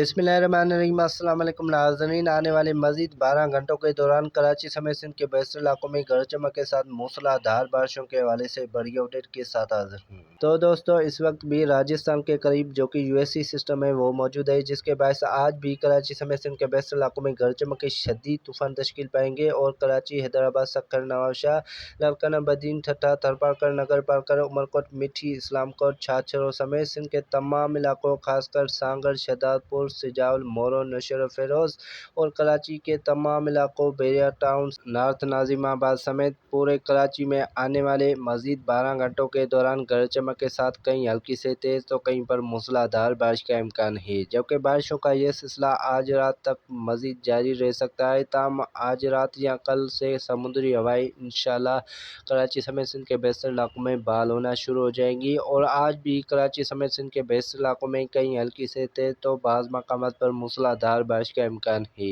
बिस्मिल्लाहिर्रहमानिर्रहीम। अस्सलाम वालेकुम नाज़रीन। आने वाले मज़ीद 12 घंटों के दौरान कराची समेत सिंध के बेशतर इलाकों में गरज चमक के साथ मूसलाधार बारिशों के हवाले से बड़ी अपडेट के साथ हाजिर हूँ। तो दोस्तों, इस वक्त भी राजस्थान के करीब जो कि यूएसी सिस्टम है वो मौजूद है, जिसके बायस आज भी कराची समेत सिंध के बेशतर इलाकों में गरज चमक के शदीद तूफान तश्कील पाएंगे और कराची, हैदराबाद, सक्खर, नवाबशाह, लालकाना, बदीन, ठट्टा, थरपारकर, नगर पारकर, उमरकोट, मिठी, इस्लामकोट, छाछरो समेत सिंध के तमाम इलाकों खासकर सांगर, शहदादपुर, सिजावल, मोरो, नौशेरा फेरोज और कराची के तमाम इलाकों, बेरिया टाउन, नॉर्थ नाजिमाबाद समेत पूरे कराची में आने वाले मजीद 12 घंटों के दौरान गरज चमक के साथ कहीं हल्की से तेज तो कहीं पर मूसलाधार बारिश का इम्कान है, जबकि बारिशों का यह सिलसिला आज रात तक मजीद जारी रह सकता है। ताम आज रात या कल से समुद्री हवाएं इंशाल्लाह कराची समेत सिंध के बेशतर इलाकों में बहाल होना शुरू हो जाएंगी और आज भी कराची समेत सिंध के बेशतर इलाकों में कहीं हल्की से तेज तो बाज़ मकामात पर मूसलाधार बारिश का इम्कान है।